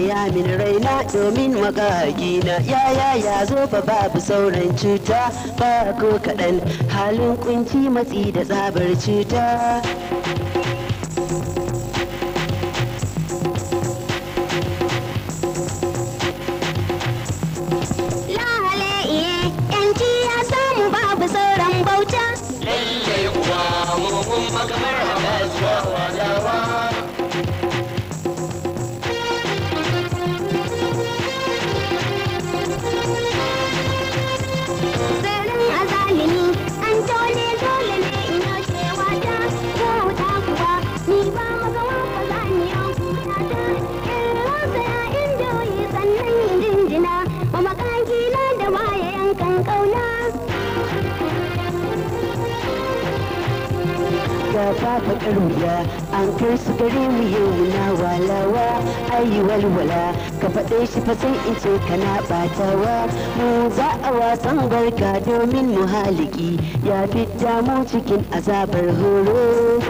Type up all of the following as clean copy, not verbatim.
ya min raina domin makagina ya zo fa babu sauran cuta ba ko kaɗan halin kunci matsi da tsabar cuta. Fafa ƙaruya an kai su gare mu yau na walawa ayi walwala ka faɗe shi fa sai in ce kana ɓatawa mu za a wasan barka domin mu haliki ya fidda mu cikin azabar horo.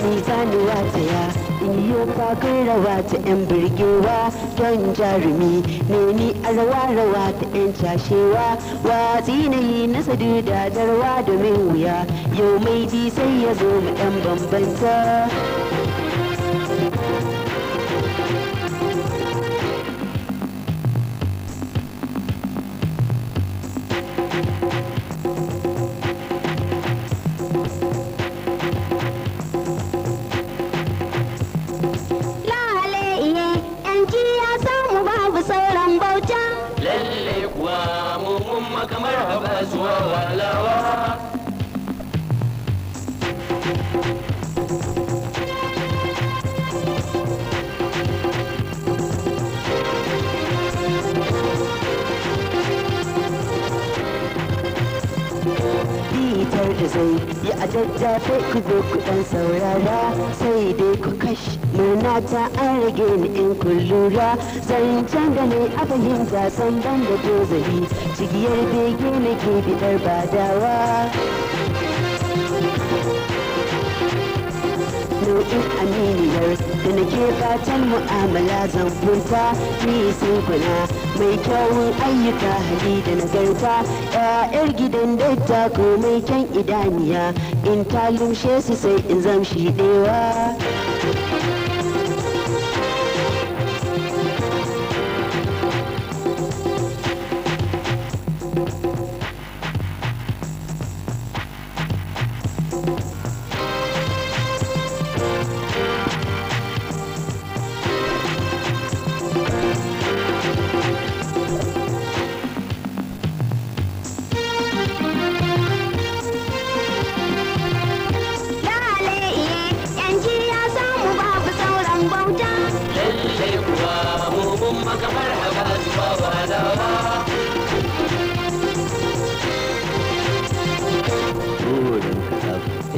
Ni zani wataya in yi fakar rawa ta 'yan birgewa don jarumi ne ni a rawa ta 'yan cashewa watsi na yi na sadu da darwa domin wuya yau mai ji sai ya zo mu 'yan bambanta. Bitar da zai yi a daddafe ku zo ku ɗan saurara sai dai ku kash murna ta an rage ni in kun lura zancen da ne a fahimta san ban da dozari cigiyar bege na ke bidar badawa. Nau'in aminiyar da nake fatan mu'amala zan furta ni sun kuna mai kyawun ayyuka hali da nagarta ƴaƴar gidan datta ko mai kyan idaniya in ta lumshe su sai in zamshi ɗewa.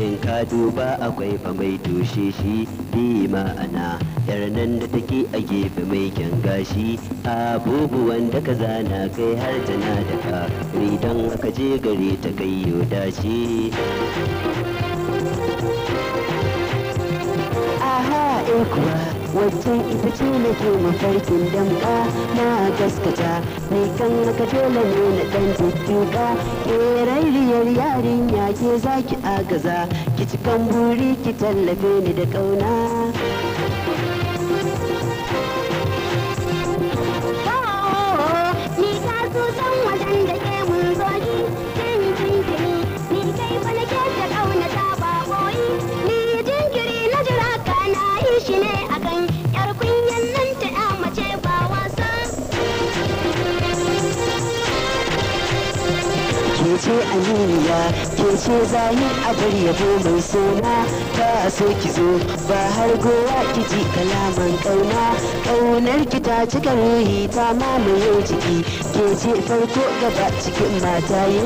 In ka duba akwai fa mai tushe shi bi ma'ana yar nan da take a gefe mai kyan gashi abubuwan da ka zana kai har tana da ka idan aka je gare ta kai yo dace. Aha kuwa waccan ita ce nake mafarkin damka na gaskata ni kan haka dole ne na dan tuttuka ƙerairiyar yarinya ke zaki agaza ki cikan buri ki tallafe ni da ƙauna. Ni ka so san wajen da ke mun zoji jinkiri ni kai fa nake ta ƙauna ta ba boyi ni jinkiri na jira ka na yi shi ne akan yar kunyan nan ta ya mace ba wasa. Ke ce aminiya ke ce zahir abar yabo mai suna ta so ki zo ba har gowa ki ji kalaman ƙauna ƙaunar ki ta cika ruhi ta mamaye jiki ke ce farko gaba cikin mataye.